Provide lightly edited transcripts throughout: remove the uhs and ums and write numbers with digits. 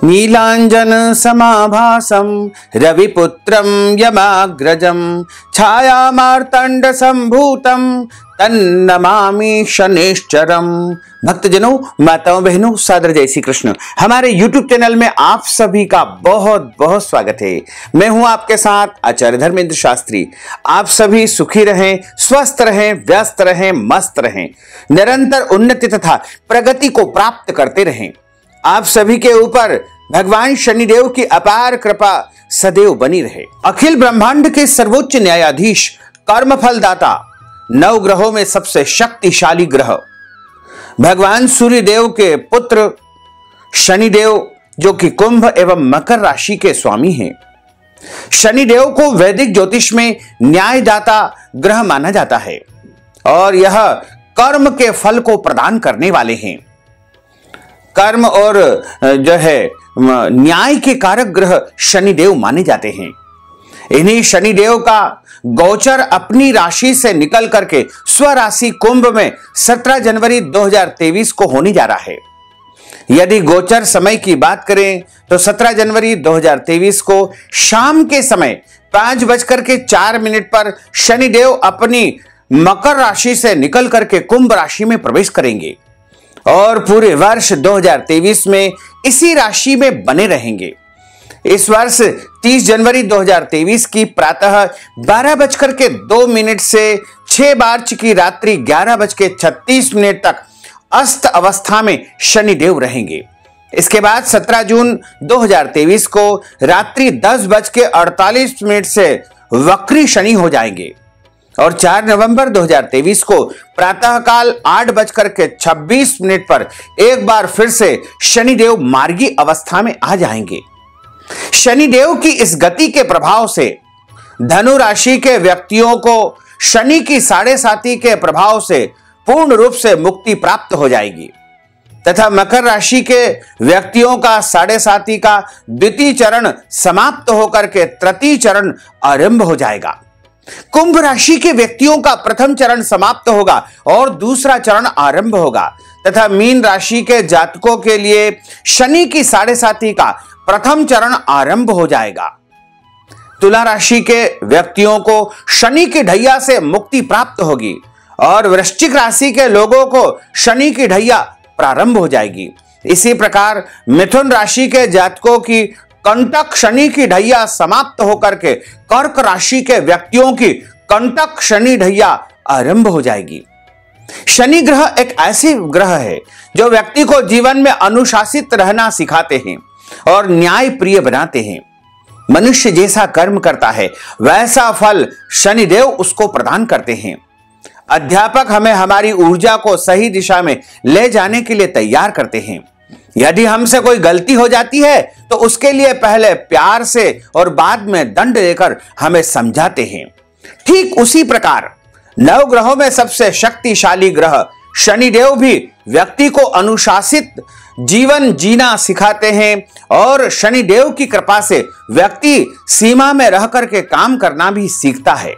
नीलांजन समाभासं रविपुत्रं यमाग्रजं छाया मार्तंड संभूतं तन्नमामि शनिश्चरम। भक्तजनों, माताओं, बहनों, सादर जय श्री कृष्ण। हमारे YouTube चैनल में आप सभी का बहुत बहुत स्वागत है। मैं हूं आपके साथ आचार्य धर्मेंद्र शास्त्री। आप सभी सुखी रहें, स्वस्थ रहें, व्यस्त रहें, मस्त रहें, निरंतर उन्नति तथा प्रगति को प्राप्त करते रहें। आप सभी के ऊपर भगवान शनिदेव की अपार कृपा सदैव बनी रहे। अखिल ब्रह्मांड के सर्वोच्च न्यायाधीश, कर्मफल दाता, 9 ग्रहों में सबसे शक्तिशाली ग्रह भगवान सूर्यदेव के पुत्र शनिदेव, जो कि कुंभ एवं मकर राशि के स्वामी हैं। शनिदेव को वैदिक ज्योतिष में न्यायदाता ग्रह माना जाता है और यह कर्म के फल को प्रदान करने वाले हैं। कर्म और जो है न्याय के कारक ग्रह शनिदेव माने जाते हैं। इन्हीं शनिदेव का गोचर अपनी राशि से निकल करके स्वराशि कुंभ में 17 जनवरी 2023 को होने जा रहा है। यदि गोचर समय की बात करें तो 17 जनवरी 2023 को शाम के समय 5:04 पर शनिदेव अपनी मकर राशि से निकल करके कुंभ राशि में प्रवेश करेंगे और पूरे वर्ष 2023 में इसी राशि में बने रहेंगे। इस वर्ष 30 जनवरी 2023 की प्रातः 12:02 से 6 मार्च की रात्रि 11:36 तक अस्त अवस्था में शनिदेव रहेंगे। इसके बाद 17 जून 2023 को रात्रि 10:48 से वक्री शनि हो जाएंगे और 4 नवंबर 2023 को प्रातःकाल 8:26 पर एक बार फिर से शनिदेव मार्गी अवस्था में आ जाएंगे। शनिदेव की इस गति के प्रभाव से धनु राशि के व्यक्तियों को शनि की 7.5 के प्रभाव से पूर्ण रूप से मुक्ति प्राप्त हो जाएगी तथा मकर राशि के व्यक्तियों का 7.5 का द्वितीय चरण समाप्त होकर के तृतीय चरण आरंभ हो जाएगा। कुंभ राशि के व्यक्तियों का प्रथम चरण समाप्त होगा और दूसरा चरण आरंभ होगा तथा मीन राशि के जातकों के लिए शनि की 7.5 का प्रथम चरण आरंभ हो जाएगा। तुला राशि के व्यक्तियों को शनि की ढैया से मुक्ति प्राप्त होगी और वृश्चिक राशि के लोगों को शनि की ढैया प्रारंभ हो जाएगी। इसी प्रकार मिथुन राशि के जातकों की कंटक शनि की ढैया समाप्त होकर के कर्क राशि के व्यक्तियों की कंटक शनि ढैया आरंभ हो जाएगी। शनि ग्रह एक ऐसी ग्रह है जो व्यक्ति को जीवन में अनुशासित रहना सिखाते हैं और न्याय प्रिय बनाते हैं। मनुष्य जैसा कर्म करता है वैसा फल शनिदेव उसको प्रदान करते हैं। अध्यापक हमें हमारी ऊर्जा को सही दिशा में ले जाने के लिए तैयार करते हैं। यदि हमसे कोई गलती हो जाती है तो उसके लिए पहले प्यार से और बाद में दंड देकर हमें समझाते हैं। ठीक उसी प्रकार 9 ग्रहों में सबसे शक्तिशाली ग्रह शनिदेव भी व्यक्ति को अनुशासित जीवन जीना सिखाते हैं और शनिदेव की कृपा से व्यक्ति सीमा में रह करके काम करना भी सीखता है।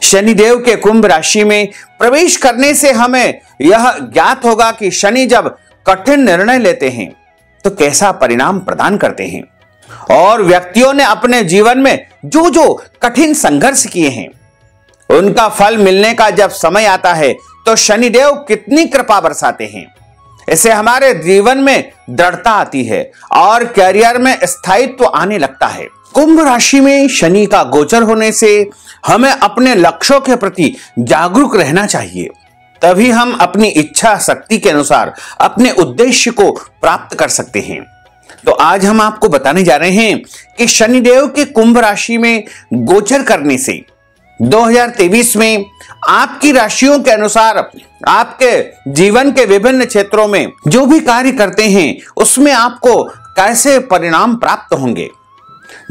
शनिदेव के कुंभ राशि में प्रवेश करने से हमें यह ज्ञात होगा कि शनि जब कठिन निर्णय लेते हैं तो कैसा परिणाम प्रदान करते हैं और व्यक्तियों ने अपने जीवन में जो जो कठिन संघर्ष किए हैं उनका फल मिलने का जब समय आता है तो शनिदेव कितनी कृपा बरसाते हैं। इससे हमारे जीवन में दृढ़ता आती है और कैरियर में स्थायित्व आने लगता है। कुंभ राशि में शनि का गोचर होने से हमें अपने लक्ष्यों के प्रति जागरूक रहना चाहिए, तभी हम अपनी इच्छा शक्ति के अनुसार अपने उद्देश्य को प्राप्त कर सकते हैं। तो आज हम आपको बताने जा रहे हैं कि शनिदेव के कुंभ राशि में गोचर करने से 2023 में आपकी राशियों के अनुसार आपके जीवन के विभिन्न क्षेत्रों में जो भी कार्य करते हैं उसमें आपको कैसे परिणाम प्राप्त होंगे।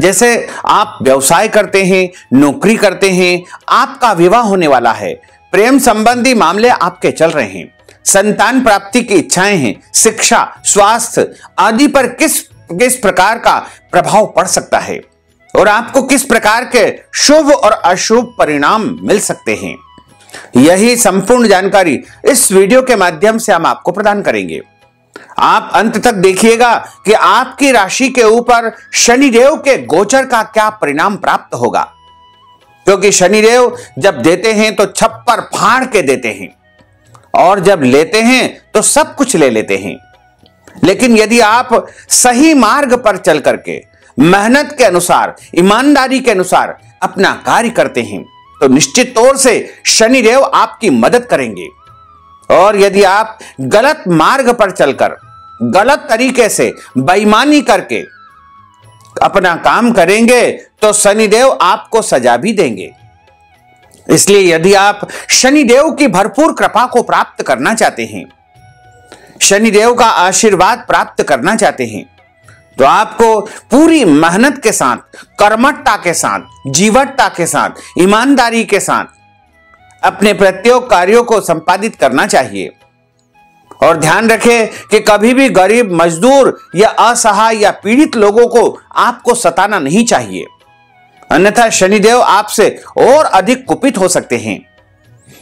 जैसे आप व्यवसाय करते हैं, नौकरी करते हैं, आपका विवाह होने वाला है, प्रेम संबंधी मामले आपके चल रहे हैं, संतान प्राप्ति की इच्छाएं हैं, शिक्षा, स्वास्थ्य आदि पर किस प्रकार का प्रभाव पड़ सकता है और आपको किस प्रकार के शुभ और अशुभ परिणाम मिल सकते हैं, यही संपूर्ण जानकारी इस वीडियो के माध्यम से हम आपको प्रदान करेंगे। आप अंत तक देखिएगा कि आपकी राशि के ऊपर शनिदेव के गोचर का क्या परिणाम प्राप्त होगा, क्योंकि शनिदेव जब देते हैं तो छप्पर फाड़ के देते हैं और जब लेते हैं तो सब कुछ ले लेते हैं। लेकिन यदि आप सही मार्ग पर चल करके मेहनत के अनुसार, ईमानदारी के अनुसार अपना कार्य करते हैं तो निश्चित तौर से शनिदेव आपकी मदद करेंगे। और यदि आप गलत मार्ग पर चलकर गलत तरीके से बेईमानी करके अपना काम करेंगे तो शनिदेव आपको सजा भी देंगे। इसलिए यदि आप शनिदेव की भरपूर कृपा को प्राप्त करना चाहते हैं, शनिदेव का आशीर्वाद प्राप्त करना चाहते हैं, तो आपको पूरी मेहनत के साथ, कर्मठता के साथ, जीवटता के साथ, ईमानदारी के साथ अपने प्रत्येक कार्यों को संपादित करना चाहिए। और ध्यान रखें कि कभी भी गरीब, मजदूर या असहाय या पीड़ित लोगों को आपको सताना नहीं चाहिए, अन्यथा शनिदेव आपसे और अधिक कुपित हो सकते हैं।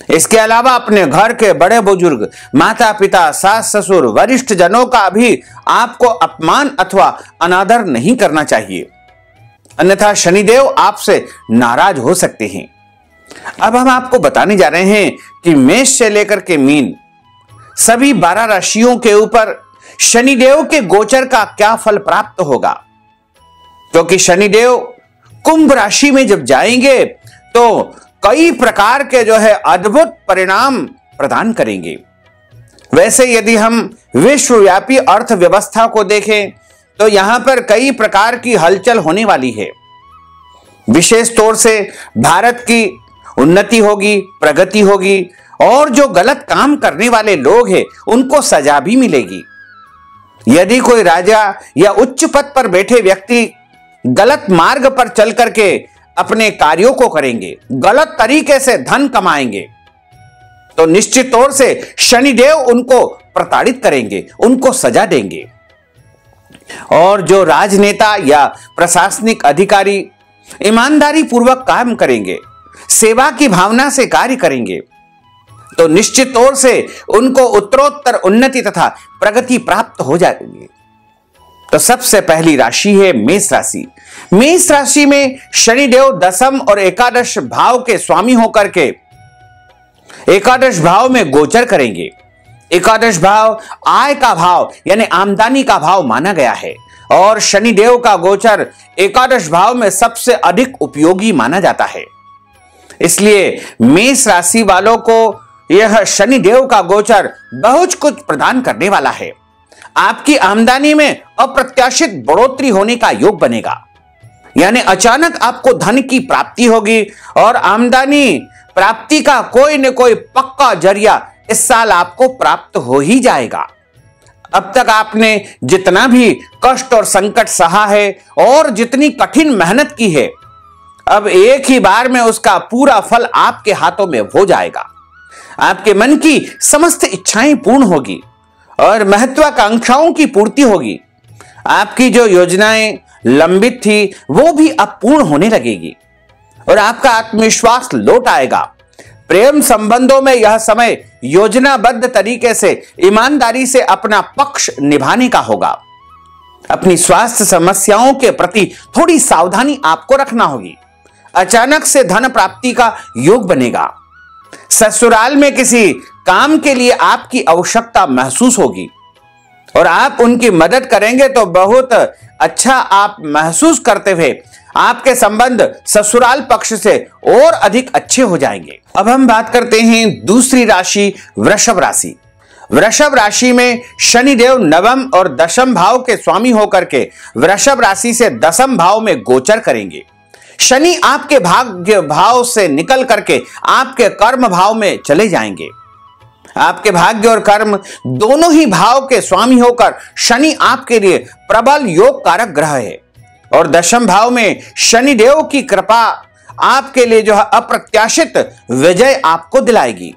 इसके अलावा अपने घर के बड़े बुजुर्ग, माता पिता, सास ससुर, वरिष्ठ जनों का भी आपको अपमान अथवा अनादर नहीं करना चाहिए, अन्यथा शनिदेव आपसे नाराज हो सकते हैं। अब हम आपको बताने जा रहे हैं कि मेष से लेकर के मीन सभी 12 राशियों के ऊपर शनिदेव के गोचर का क्या फल प्राप्त होगा, क्योंकि शनिदेव कुंभ राशि में जब जाएंगे तो कई प्रकार के अद्भुत परिणाम प्रदान करेंगे। वैसे यदि हम विश्वव्यापी अर्थव्यवस्था को देखें तो यहां पर कई प्रकार की हलचल होने वाली है। विशेष तौर से भारत की उन्नति होगी, प्रगति होगी और जो गलत काम करने वाले लोग हैं उनको सजा भी मिलेगी। यदि कोई राजा या उच्च पद पर बैठे व्यक्ति गलत मार्ग पर चल करके अपने कार्यों को करेंगे, गलत तरीके से धन कमाएंगे, तो निश्चित तौर से शनिदेव उनको प्रताड़ित करेंगे, उनको सजा देंगे। और जो राजनेता या प्रशासनिक अधिकारी ईमानदारी पूर्वक काम करेंगे, सेवा की भावना से कार्य करेंगे, तो निश्चित तौर से उनको उत्तरोत्तर उन्नति तथा प्रगति प्राप्त हो जाएगी। तो सबसे पहली राशि है मेष राशि। मेष राशि में शनिदेव दशम और एकादश भाव के स्वामी होकर के एकादश भाव में गोचर करेंगे। एकादश भाव आय का भाव यानी आमदनी का भाव माना गया है और शनिदेव का गोचर एकादश भाव में सबसे अधिक उपयोगी माना जाता है। इसलिए मेष राशि वालों को यह शनिदेव का गोचर बहुत कुछ प्रदान करने वाला है। आपकी आमदनी में अप्रत्याशित बढ़ोतरी होने का योग बनेगा, यानी अचानक आपको धन की प्राप्ति होगी और आमदनी प्राप्ति का कोई न कोई पक्का जरिया इस साल आपको प्राप्त हो ही जाएगा। अब तक आपने जितना भी कष्ट और संकट सहा है और जितनी कठिन मेहनत की है, अब एक ही बार में उसका पूरा फल आपके हाथों में हो जाएगा। आपके मन की समस्त इच्छाएं पूर्ण होगी और महत्वाकांक्षाओं की पूर्ति होगी। आपकी जो योजनाएं लंबित थी वो भी अब पूर्ण होने लगेगी और आपका आत्मविश्वास लौट आएगा। प्रेम संबंधों में यह समय योजनाबद्ध तरीके से ईमानदारी से अपना पक्ष निभाने का होगा। अपनी स्वास्थ्य समस्याओं के प्रति थोड़ी सावधानी आपको रखना होगी। अचानक से धन प्राप्ति का योग बनेगा। ससुराल में किसी काम के लिए आपकी आवश्यकता महसूस होगी और आप उनकी मदद करेंगे तो बहुत अच्छा आप महसूस करते हुए आपके संबंध ससुराल पक्ष से और अधिक अच्छे हो जाएंगे। अब हम बात करते हैं दूसरी राशि वृषभ राशि। वृषभ राशि में शनिदेव नवम और दशम भाव के स्वामी होकर के वृषभ राशि से दशम भाव में गोचर करेंगे। शनि आपके भाग्य भाव से निकल करके आपके कर्म भाव में चले जाएंगे। आपके भाग्य और कर्म दोनों ही भाव के स्वामी होकर शनि आपके लिए प्रबल योग कारक ग्रह है और दशम भाव में शनिदेव की कृपा आपके लिए अप्रत्याशित विजय आपको दिलाएगी।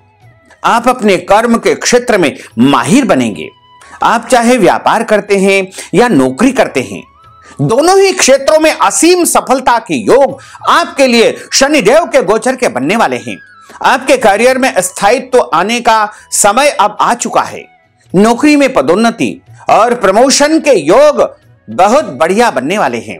आप अपने कर्म के क्षेत्र में माहिर बनेंगे। आप चाहे व्यापार करते हैं या नौकरी करते हैं, दोनों ही क्षेत्रों में असीम सफलता की योग आपके लिए शनिदेव के गोचर के बनने वाले हैं। आपके करियर में स्थायित्व आने का समय अब आ चुका है। नौकरी में पदोन्नति और प्रमोशन के योग बहुत बढ़िया बनने वाले हैं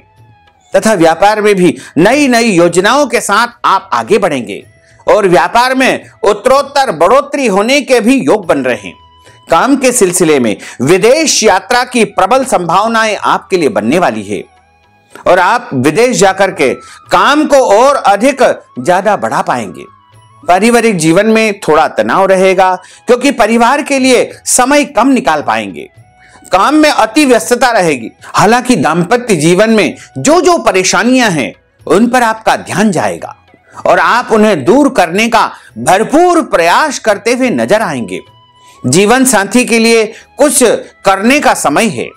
तथा व्यापार में भी नई नई योजनाओं के साथ आप आगे बढ़ेंगे और व्यापार में उत्तरोत्तर बढ़ोतरी होने के भी योग बन रहे हैं। काम के सिलसिले में विदेश यात्रा की प्रबल संभावनाएं आपके लिए बनने वाली है और आप विदेश जाकर के काम को और अधिक ज्यादा बढ़ा पाएंगे। पारिवारिक जीवन में थोड़ा तनाव रहेगा क्योंकि परिवार के लिए समय कम निकाल पाएंगे। काम में अति व्यस्तता रहेगी। हालांकि दाम्पत्य जीवन में जो जो परेशानियां हैं उन पर आपका ध्यान जाएगा और आप उन्हें दूर करने का भरपूर प्रयास करते हुए नजर आएंगे। जीवन साथी के लिए कुछ करने का समय है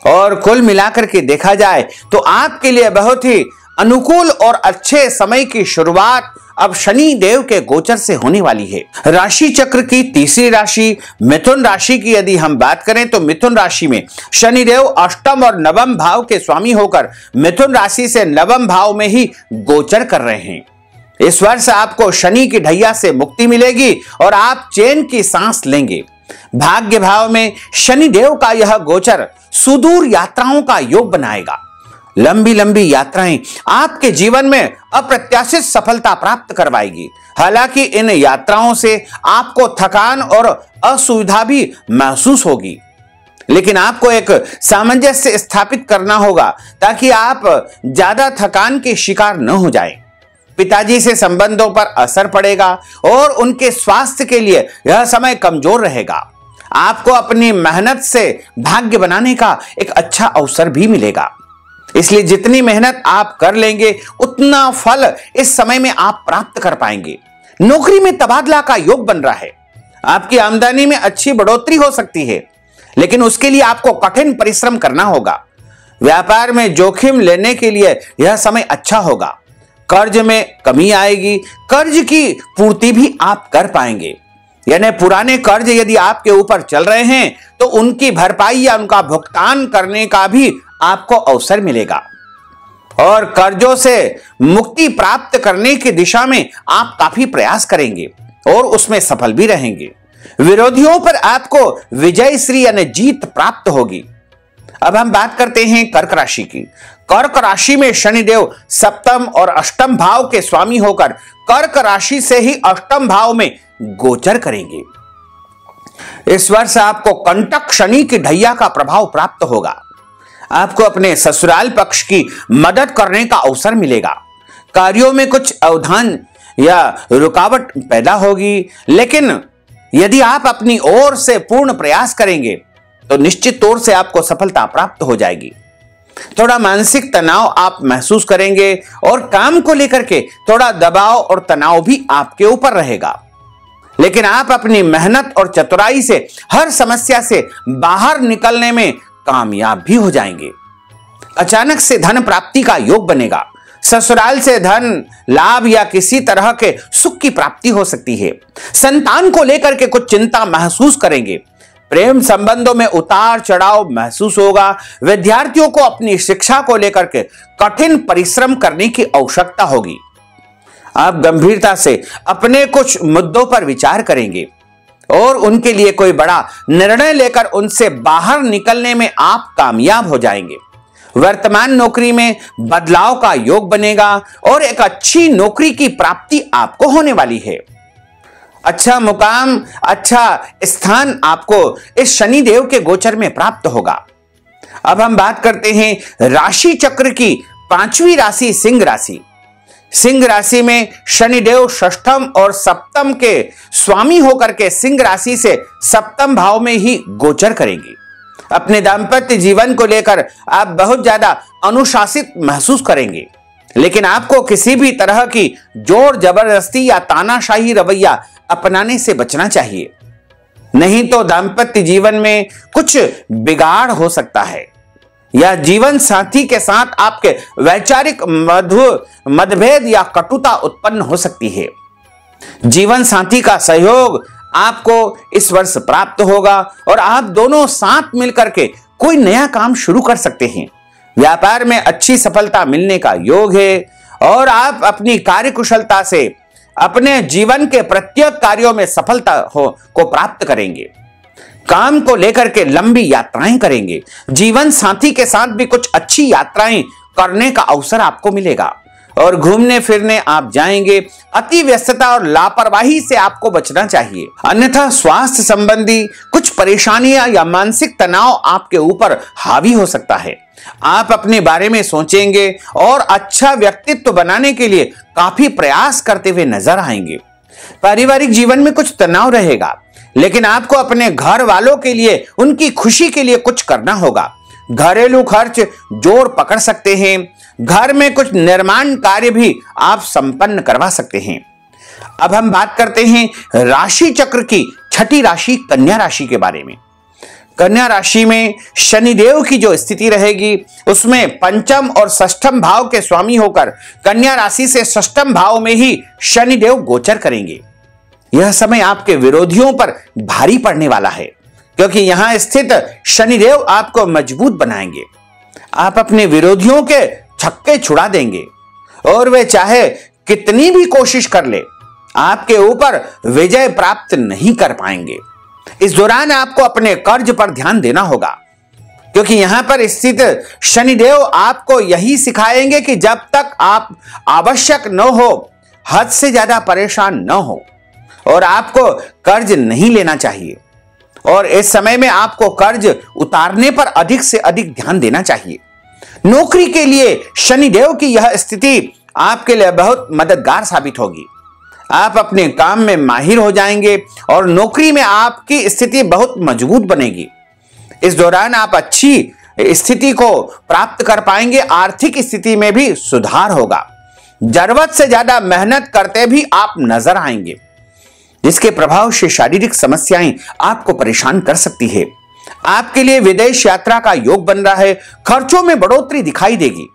और कुल मिलाकर के देखा जाए तो आपके लिए बहुत ही अनुकूल और अच्छे समय की शुरुआत अब शनि देव के गोचर से होने वाली है। राशि चक्र की तीसरी राशि मिथुन राशि की यदि हम बात करें तो मिथुन राशि में शनि देव अष्टम और नवम भाव के स्वामी होकर मिथुन राशि से नवम भाव में ही गोचर कर रहे हैं। इस वर्ष आपको शनि की ढैया से मुक्ति मिलेगी और आप चैन की सांस लेंगे। भाग्य भाव में शनि देव का यह गोचर सुदूर यात्राओं का योग बनाएगा। लंबी लंबी यात्राएं आपके जीवन में अप्रत्याशित सफलता प्राप्त करवाएगी। हालांकि इन यात्राओं से आपको थकान और असुविधा भी महसूस होगी, लेकिन आपको एक सामंजस्य स्थापित करना होगा ताकि आप ज्यादा थकान के शिकार न हो जाएं। पिताजी से संबंधों पर असर पड़ेगा और उनके स्वास्थ्य के लिए यह समय कमजोर रहेगा। आपको अपनी मेहनत से भाग्य बनाने का एक अच्छा अवसर भी मिलेगा, इसलिए जितनी मेहनत आप कर लेंगे उतना फल इस समय में आप प्राप्त कर पाएंगे। नौकरी में तबादला का योग बन रहा है। आपकी आमदनी में अच्छी बढ़ोतरी हो सकती है, लेकिन उसके लिए आपको कठिन परिश्रम करना होगा। व्यापार में जोखिम लेने के लिए यह समय अच्छा होगा। कर्ज में कमी आएगी। कर्ज की पूर्ति भी आप कर पाएंगे, यानी पुराने कर्ज यदि आपके ऊपर चल रहे हैं तो उनकी भरपाई या उनका भुगतान करने का भी आपको अवसर मिलेगा और कर्जों से मुक्ति प्राप्त करने की दिशा में आप काफी प्रयास करेंगे और उसमें सफल भी रहेंगे। विरोधियों पर आपको विजय श्री यानी जीत प्राप्त होगी। अब हम बात करते हैं कर्क राशि की। कर्क राशि में शनिदेव सप्तम और अष्टम भाव के स्वामी होकर कर्क राशि से ही अष्टम भाव में गोचर करेंगे। इस वर्ष आपको कंटक शनि की ढैया का प्रभाव प्राप्त होगा। आपको अपने ससुराल पक्ष की मदद करने का अवसर मिलेगा। कार्यों में कुछ अवधान या रुकावट पैदा होगी, लेकिन यदि आप अपनी ओर से पूर्ण प्रयास करेंगे तो निश्चित तौर से आपको सफलता प्राप्त हो जाएगी। थोड़ा मानसिक तनाव आप महसूस करेंगे और काम को लेकर के थोड़ा दबाव और तनाव भी आपके ऊपर रहेगा, लेकिन आप अपनी मेहनत और चतुराई से हर समस्या से बाहर निकलने में कामयाब भी हो जाएंगे। अचानक से धन प्राप्ति का योग बनेगा। ससुराल से धन लाभ या किसी तरह के सुख की प्राप्ति हो सकती है। संतान को लेकर के कुछ चिंता महसूस करेंगे। प्रेम संबंधों में उतार चढ़ाव महसूस होगा। विद्यार्थियों को अपनी शिक्षा को लेकर के कठिन परिश्रम करने की आवश्यकता होगी। आप गंभीरता से अपने कुछ मुद्दों पर विचार करेंगे और उनके लिए कोई बड़ा निर्णय लेकर उनसे बाहर निकलने में आप कामयाब हो जाएंगे। वर्तमान नौकरी में बदलाव का योग बनेगा और एक अच्छी नौकरी की प्राप्ति आपको होने वाली है। अच्छा मुकाम, अच्छा स्थान आपको इस शनि देव के गोचर में प्राप्त होगा। अब हम बात करते हैं राशि चक्र की पांचवी राशि सिंह राशि। सिंह राशि में शनिदेव षष्ठम और सप्तम के स्वामी होकर के सिंह राशि से सप्तम भाव में ही गोचर करेंगे। अपने दाम्पत्य जीवन को लेकर आप बहुत ज्यादा अनुशासित महसूस करेंगे, लेकिन आपको किसी भी तरह की जोर जबरदस्ती या तानाशाही रवैया अपनाने से बचना चाहिए, नहीं तो दाम्पत्य जीवन में कुछ बिगाड़ हो सकता है या जीवन साथी के साथ आपके वैचारिक मतभेद या कटुता उत्पन्न हो सकती है। जीवन साथी का सहयोग आपको इस वर्ष प्राप्त होगा और आप दोनों साथ मिलकर के कोई नया काम शुरू कर सकते हैं। व्यापार में अच्छी सफलता मिलने का योग है और आप अपनी कार्यकुशलता से अपने जीवन के प्रत्येक कार्यों में सफलता को प्राप्त करेंगे। काम को लेकर के लंबी यात्राएं करेंगे। जीवन साथी के साथ भी कुछ अच्छी यात्राएं करने का अवसर आपको मिलेगा और घूमने फिरने आप जाएंगे। अति व्यस्तता और लापरवाही से आपको बचना चाहिए, अन्यथा स्वास्थ्य संबंधी कुछ परेशानियां या मानसिक तनाव आपके ऊपर हावी हो सकता है। आप अपने बारे में सोचेंगे और अच्छा व्यक्तित्व बनाने के लिए काफी प्रयास करते हुए नजर आएंगे। पारिवारिक जीवन में कुछ तनाव रहेगा, लेकिन आपको अपने घर वालों के लिए, उनकी खुशी के लिए कुछ करना होगा। घरेलू खर्च जोर पकड़ सकते हैं। घर में कुछ निर्माण कार्य भी आप संपन्न करवा सकते हैं। अब हम बात करते हैं राशि चक्र की छठी राशि कन्या राशि के बारे में। कन्या राशि में शनिदेव की जो स्थिति रहेगी, उसमें पंचम और षष्ठम भाव के स्वामी होकर कन्या राशि से षष्ठम भाव में ही शनिदेव गोचर करेंगे। यह समय आपके विरोधियों पर भारी पड़ने वाला है, क्योंकि यहां स्थित शनिदेव आपको मजबूत बनाएंगे। आप अपने विरोधियों के छक्के छुड़ा देंगे और वे चाहे कितनी भी कोशिश कर ले, आपके ऊपर विजय प्राप्त नहीं कर पाएंगे। इस दौरान आपको अपने कर्ज पर ध्यान देना होगा, क्योंकि यहां पर स्थित शनिदेव आपको यही सिखाएंगे कि जब तक आप आवश्यक न हो, हद से ज्यादा परेशान न हो और आपको कर्ज नहीं लेना चाहिए। और इस समय में आपको कर्ज उतारने पर अधिक से अधिक ध्यान देना चाहिए। नौकरी के लिए शनिदेव की यह स्थिति आपके लिए बहुत मददगार साबित होगी। आप अपने काम में माहिर हो जाएंगे और नौकरी में आपकी स्थिति बहुत मजबूत बनेगी। इस दौरान आप अच्छी स्थिति को प्राप्त कर पाएंगे। आर्थिक स्थिति में भी सुधार होगा। जरूरत से ज्यादा मेहनत करते भी आप नजर आएंगे, जिसके प्रभाव से शारीरिक समस्याएं आपको परेशान कर सकती है। आपके लिए विदेश यात्रा का योग बन रहा है। खर्चों में बढ़ोतरी दिखाई देगी,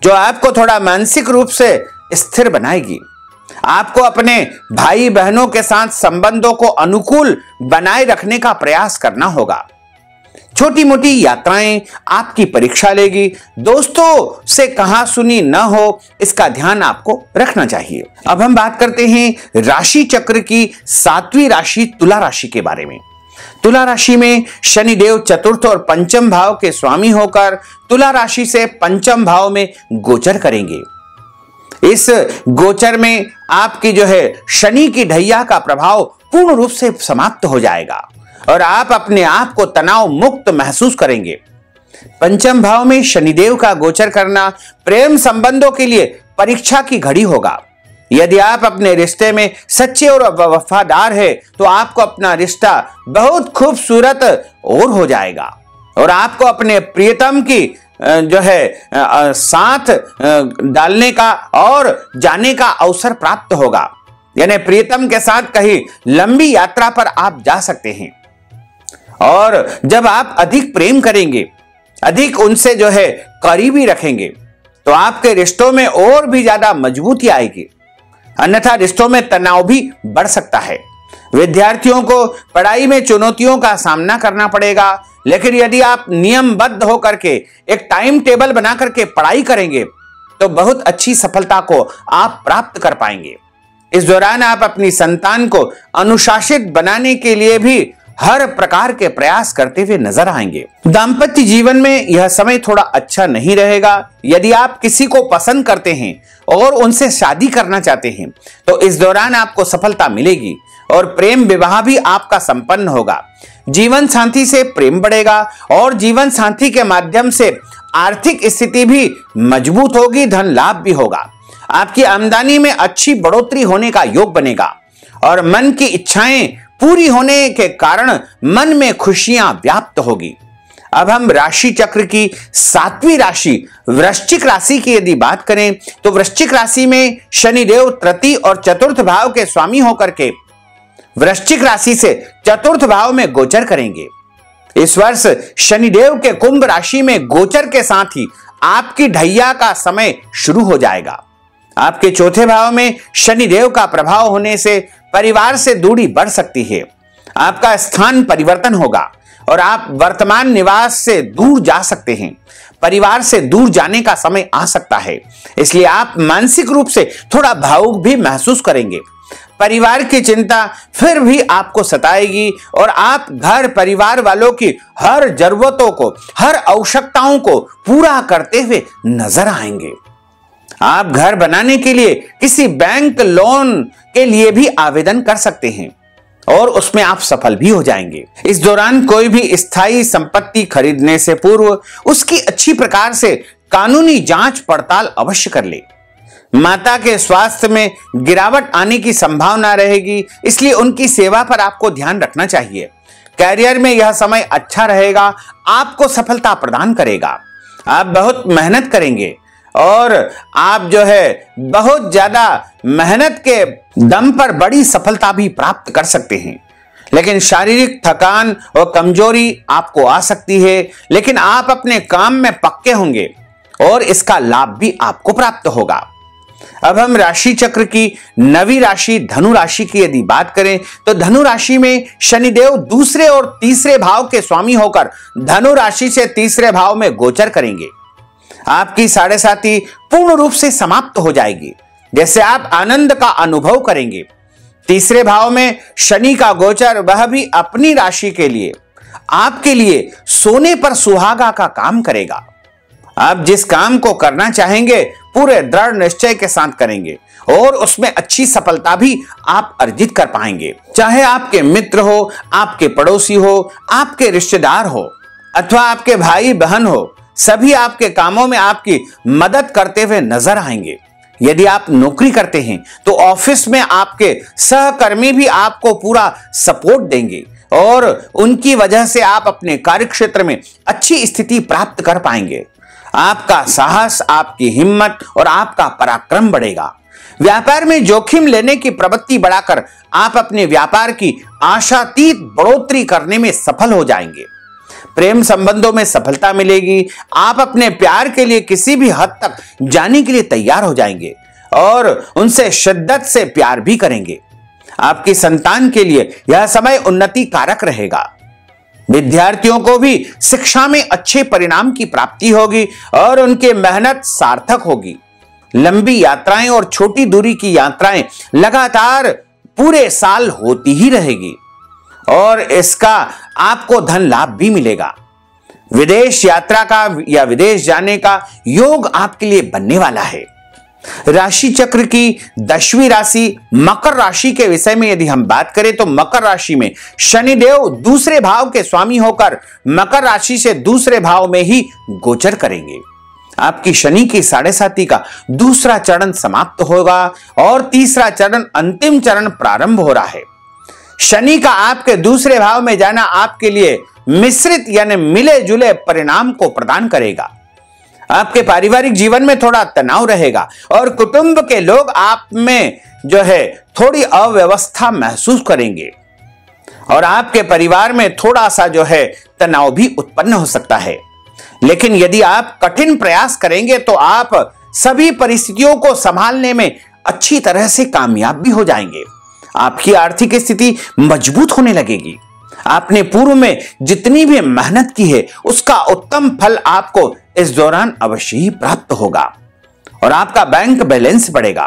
जो आपको थोड़ा मानसिक रूप से स्थिर बनाएगी। आपको अपने भाई बहनों के साथ संबंधों को अनुकूल बनाए रखने का प्रयास करना होगा। छोटी मोटी यात्राएं आपकी परीक्षा लेगी। दोस्तों से कहा सुनी न हो, इसका ध्यान आपको रखना चाहिए। अब हम बात करते हैं राशि चक्र की सातवीं राशि तुला राशि के बारे में। तुला राशि में शनिदेव चतुर्थ और पंचम भाव के स्वामी होकर तुला राशि से पंचम भाव में गोचर करेंगे। इस गोचर में आपकी जो है शनि की ढैया का प्रभाव पूर्ण रूप से समाप्त हो जाएगा और आप अपने आप को तनाव मुक्त महसूस करेंगे। पंचम भाव में शनिदेव का गोचर करना प्रेम संबंधों के लिए परीक्षा की घड़ी होगा। यदि आप अपने रिश्ते में सच्चे और वफादार है, तो आपको अपना रिश्ता बहुत खूबसूरत और हो जाएगा और आपको अपने प्रियतम की जो है साथ डालने का और जाने का अवसर प्राप्त होगा। यानी प्रियतम के साथ कहीं लंबी यात्रा पर आप जा सकते हैं। और जब आप अधिक प्रेम करेंगे, अधिक उनसे जो है करीबी रखेंगे, तो आपके रिश्तों में और भी ज्यादा मजबूती आएगी। अन्यथा रिश्तों में तनाव भी बढ़ सकता है। विद्यार्थियों को पढ़ाई में चुनौतियों का सामना करना पड़ेगा, लेकिन यदि आप नियमबद्ध होकर के एक टाइम टेबल बना करके पढ़ाई करेंगे, तो बहुत अच्छी सफलता को आप प्राप्त कर पाएंगे। इस दौरान आप अपनी संतान को अनुशासित बनाने के लिए भी हर प्रकार के प्रयास करते हुए नजर आएंगे। दाम्पत्य जीवन में यह समय थोड़ा अच्छा नहीं रहेगा। यदि आप किसी को पसंद करते हैं और उनसे शादी करना चाहते हैं, तो इस दौरान आपको सफलता मिलेगी और प्रेम विवाह भी आपका संपन्न होगा। जीवन साथी से प्रेम बढ़ेगा और जीवन साथी के माध्यम से आर्थिक स्थिति भी मजबूत होगी, धन लाभ भी होगा। आपकी आमदनी में अच्छी बढ़ोतरी होने का योग बनेगा और मन की इच्छाएं पूरी होने के कारण मन में खुशियां व्याप्त होगी। अब हम राशि चक्र की सातवीं राशि वृश्चिक राशि की यदि बात करें, तो वृश्चिक राशि में शनिदेव तृतीय और चतुर्थ भाव के स्वामी होकर के वृश्चिक राशि से चतुर्थ भाव में गोचर करेंगे। इस वर्ष शनिदेव के कुंभ राशि में गोचर के साथ ही आपकी ढैया का समय शुरू हो जाएगा। आपके चौथे भाव में शनिदेव का प्रभाव होने से परिवार से दूरी बढ़ सकती है। आपका स्थान परिवर्तन होगा और आप वर्तमान निवास से दूर जा सकते हैं। परिवार से दूर जाने का समय आ सकता है, इसलिए आप मानसिक रूप से थोड़ा भावुक भी महसूस करेंगे। परिवार की चिंता फिर भी आपको सताएगी और आप घर परिवार वालों की हर जरूरतों को, हर आवश्यकताओं को पूरा करते हुए नजर आएंगे। आप घर बनाने के लिए किसी बैंक लोन के लिए भी आवेदन कर सकते हैं और उसमें आप सफल भी हो जाएंगे। इस दौरान कोई भी स्थायी संपत्ति खरीदने से पूर्व उसकी अच्छी प्रकार से कानूनी जांच पड़ताल अवश्य कर ले। माता के स्वास्थ्य में गिरावट आने की संभावना रहेगी, इसलिए उनकी सेवा पर आपको ध्यान रखना चाहिए। कैरियर में यह समय अच्छा रहेगा, आपको सफलता प्रदान करेगा। आप बहुत मेहनत करेंगे और आप बहुत ज्यादा मेहनत के दम पर बड़ी सफलता भी प्राप्त कर सकते हैं। लेकिन शारीरिक थकान और कमजोरी आपको आ सकती है, लेकिन आप अपने काम में पक्के होंगे और इसका लाभ भी आपको प्राप्त होगा। अब हम राशि चक्र की नवी राशि धनु राशि की यदि बात करें तो धनु राशि में शनिदेव दूसरे और तीसरे भाव के स्वामी होकर धनु राशि से तीसरे भाव में गोचर करेंगे। आपकी साढ़ेसाती पूर्ण रूप से समाप्त हो जाएगी, जैसे आप आनंद का अनुभव करेंगे। तीसरे भाव में शनि का गोचर, वह भी अपनी राशि के लिए, आपके लिए सोने पर सुहागा का काम करेगा। आप जिस काम को करना चाहेंगे पूरे दृढ़ निश्चय के साथ करेंगे और उसमें अच्छी सफलता भी आप अर्जित कर पाएंगे। चाहे आपके मित्र हो, आपके पड़ोसी हो, आपके रिश्तेदार हो अथवा आपके भाई बहन हो, सभी आपके कामों में आपकी मदद करते हुए नजर आएंगे। यदि आप नौकरी करते हैं तो ऑफिस में आपके सहकर्मी भी आपको पूरा सपोर्ट देंगे और उनकी वजह से आप अपने कार्यक्षेत्र में अच्छी स्थिति प्राप्त कर पाएंगे। आपका साहस, आपकी हिम्मत और आपका पराक्रम बढ़ेगा। व्यापार में जोखिम लेने की प्रवृत्ति बढ़ाकर आप अपने व्यापार की आशातीत बढ़ोतरी करने में सफल हो जाएंगे। प्रेम संबंधों में सफलता मिलेगी। आप अपने प्यार के लिए किसी भी हद तक जाने के लिए तैयार हो जाएंगे और उनसे शिद्दत से प्यार भी करेंगे। आपकी संतान के लिए यह समय उन्नति कारक रहेगा। विद्यार्थियों को भी शिक्षा में अच्छे परिणाम की प्राप्ति होगी और उनकी मेहनत सार्थक होगी। लंबी यात्राएं और छोटी दूरी की यात्राएं लगातार पूरे साल होती ही रहेगी और इसका आपको धन लाभ भी मिलेगा। विदेश यात्रा का या विदेश जाने का योग आपके लिए बनने वाला है। राशि चक्र की 10वीं राशि मकर राशि के विषय में यदि हम बात करें तो मकर राशि में शनिदेव दूसरे भाव के स्वामी होकर मकर राशि से दूसरे भाव में ही गोचर करेंगे। आपकी शनि की साढ़ेसाती का दूसरा चरण समाप्त होगा और तीसरा चरण, अंतिम चरण प्रारंभ हो रहा है। शनि का आपके दूसरे भाव में जाना आपके लिए मिश्रित यानी मिले जुले परिणाम को प्रदान करेगा। आपके पारिवारिक जीवन में थोड़ा तनाव रहेगा और कुटुंब के लोग आप में थोड़ी अव्यवस्था महसूस करेंगे और आपके परिवार में थोड़ा सा तनाव भी उत्पन्न हो सकता है। लेकिन यदि आप कठिन प्रयास करेंगे तो आप सभी परिस्थितियों को संभालने में अच्छी तरह से कामयाब भी हो जाएंगे। आपकी आर्थिक स्थिति मजबूत होने लगेगी। आपने पूर्व में जितनी भी मेहनत की है उसका उत्तम फल आपको इस दौरान अवश्य ही प्राप्त होगा और आपका बैंक बैलेंस बढ़ेगा,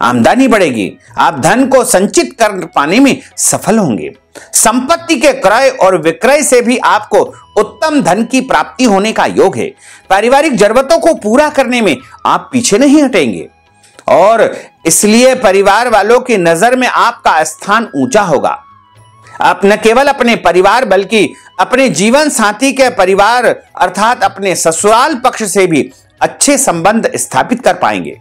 आमदनी बढ़ेगी। आप धन को संचित कर पाने में सफल होंगे। संपत्ति के क्रय और विक्रय से भी आपको उत्तम धन की प्राप्ति होने का योग है। पारिवारिक जरूरतों को पूरा करने में आप पीछे नहीं हटेंगे और इसलिए परिवार वालों की नजर में आपका स्थान ऊंचा होगा। आप न केवल अपने परिवार बल्कि अपने जीवन साथी के परिवार अर्थात अपने ससुराल पक्ष से भी अच्छे संबंध स्थापित कर पाएंगे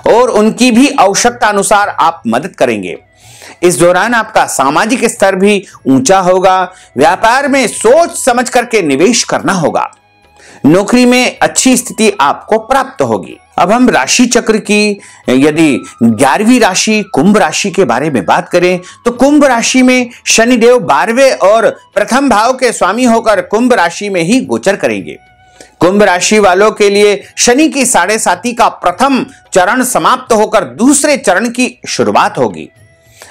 और उनकी भी आवश्यकता अनुसार आप मदद करेंगे। इस दौरान आपका सामाजिक स्तर भी ऊंचा होगा। व्यापार में सोच समझ करके निवेश करना होगा। नौकरी में अच्छी स्थिति आपको प्राप्त होगी। अब हम राशि चक्र की यदि 11वीं राशि कुंभ राशि के बारे में बात करें तो कुंभ राशि में शनिदेव 12वें और प्रथम भाव के स्वामी होकर कुंभ राशि में ही गोचर करेंगे। कुंभ राशि वालों के लिए शनि की साढ़ेसाती का प्रथम चरण समाप्त होकर दूसरे चरण की शुरुआत होगी।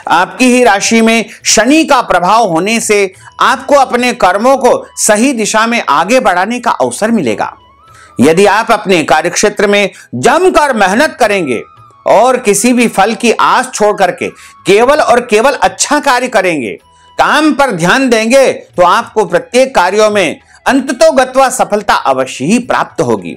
आपकी ही राशि में शनि का प्रभाव होने से आपको अपने कर्मों को सही दिशा में आगे बढ़ाने का अवसर मिलेगा। यदि आप अपने कार्यक्षेत्र में जमकर मेहनत करेंगे और किसी भी फल की आस छोड़ करके केवल और केवल अच्छा कार्य करेंगे, काम पर ध्यान देंगे, तो आपको प्रत्येक कार्यों में अंततोगत्वा सफलता अवश्य ही प्राप्त होगी।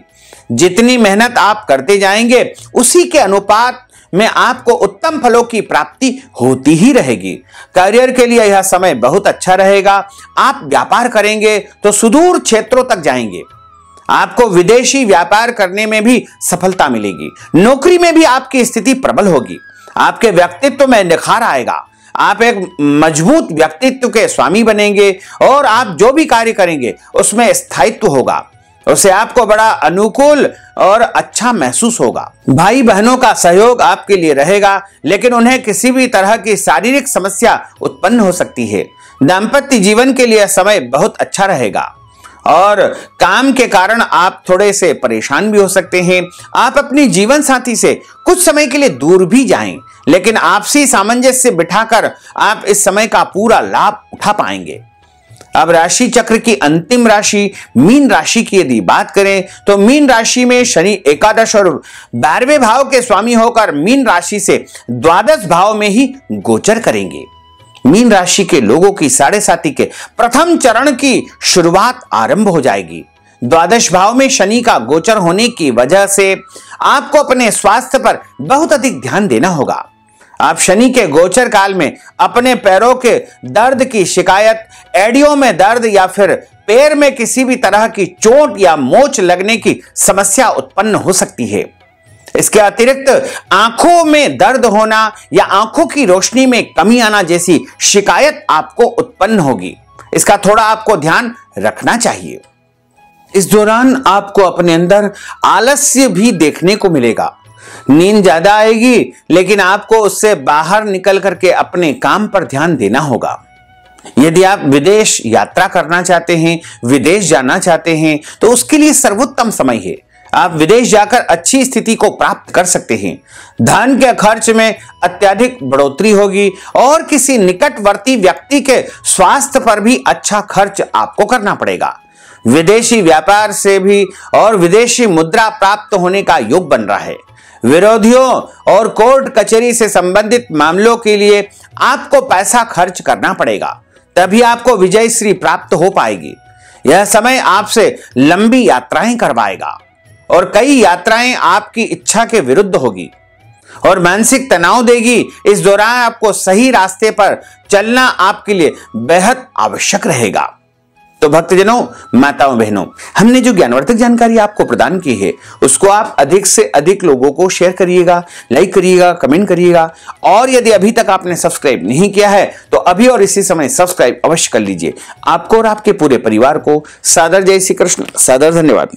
जितनी मेहनत आप करते जाएंगे उसी के अनुपात में आपको उत्तम फलों की प्राप्ति होती ही रहेगी। करियर के लिए यह समय बहुत अच्छा रहेगा। आप व्यापार करेंगे तो सुदूर क्षेत्रों तक जाएंगे। आपको विदेशी व्यापार करने में भी सफलता मिलेगी। नौकरी में भी आपकी स्थिति प्रबल होगी। आपके व्यक्तित्व में निखार आएगा। आप एक मजबूत व्यक्तित्व के स्वामी बनेंगे और आप जो भी कार्य करेंगे उसमें स्थायित्व होगा। उससे आपको बड़ा अनुकूल और अच्छा महसूस होगा। भाई बहनों का सहयोग आपके लिए रहेगा, लेकिन उन्हें किसी भी तरह की शारीरिक समस्या उत्पन्न हो सकती है। दाम्पत्य जीवन के लिए समय बहुत अच्छा रहेगा और काम के कारण आप थोड़े से परेशान भी हो सकते हैं। आप अपनी जीवन साथी से कुछ समय के लिए दूर भी जाएं, लेकिन आपसी सामंजस्य बिठाकर आप इस समय का पूरा लाभ उठा पाएंगे। अब राशि चक्र की अंतिम राशि मीन राशि की यदि बात करें तो मीन राशि में शनि एकादश और 12वें भाव के स्वामी होकर मीन राशि से द्वादश भाव में ही गोचर करेंगे। मीन राशि के लोगों की साढ़े साथी के प्रथम चरण की शुरुआत आरंभ हो जाएगी। द्वादश भाव में शनि का गोचर होने की वजह से आपको अपने स्वास्थ्य पर बहुत अधिक ध्यान देना होगा। आप शनि के गोचर काल में अपने पैरों के दर्द की शिकायत, एड़ियों में दर्द या फिर पैर में किसी भी तरह की चोट या मोच लगने की समस्या उत्पन्न हो सकती है। इसके अतिरिक्त आंखों में दर्द होना या आंखों की रोशनी में कमी आना जैसी शिकायत आपको उत्पन्न होगी। इसका थोड़ा आपको ध्यान रखना चाहिए। इस दौरान आपको अपने अंदर आलस्य भी देखने को मिलेगा। नींद ज्यादा आएगी, लेकिन आपको उससे बाहर निकल करके अपने काम पर ध्यान देना होगा। यदि आप विदेश यात्रा करना चाहते हैं, विदेश जाना चाहते हैं, तो उसके लिए सर्वोत्तम समय है। आप विदेश जाकर अच्छी स्थिति को प्राप्त कर सकते हैं। धन के खर्च में अत्यधिक बढ़ोतरी होगी और किसी निकटवर्ती व्यक्ति के स्वास्थ्य पर भी अच्छा खर्च आपको करना पड़ेगा। विदेशी व्यापार से भी और विदेशी मुद्रा प्राप्त होने का योग बन रहा है। विरोधियों और कोर्ट कचहरी से संबंधित मामलों के लिए आपको पैसा खर्च करना पड़ेगा, तभी आपको विजयश्री प्राप्त हो पाएगी। यह समय आपसे लंबी यात्राएं करवाएगा और कई यात्राएं आपकी इच्छा के विरुद्ध होगी और मानसिक तनाव देगी। इस दौरान आपको सही रास्ते पर चलना आपके लिए बेहद आवश्यक रहेगा। तो भक्तजनों, माताओं, बहनों, हमने जो ज्ञानवर्धक जानकारी आपको प्रदान की है उसको आप अधिक से अधिक लोगों को शेयर करिएगा, लाइक करिएगा, कमेंट करिएगा और यदि अभी तक आपने सब्सक्राइब नहीं किया है तो अभी और इसी समय सब्सक्राइब अवश्य कर लीजिए। आपको और आपके पूरे परिवार को सादर जय श्री कृष्ण, सादर धन्यवाद।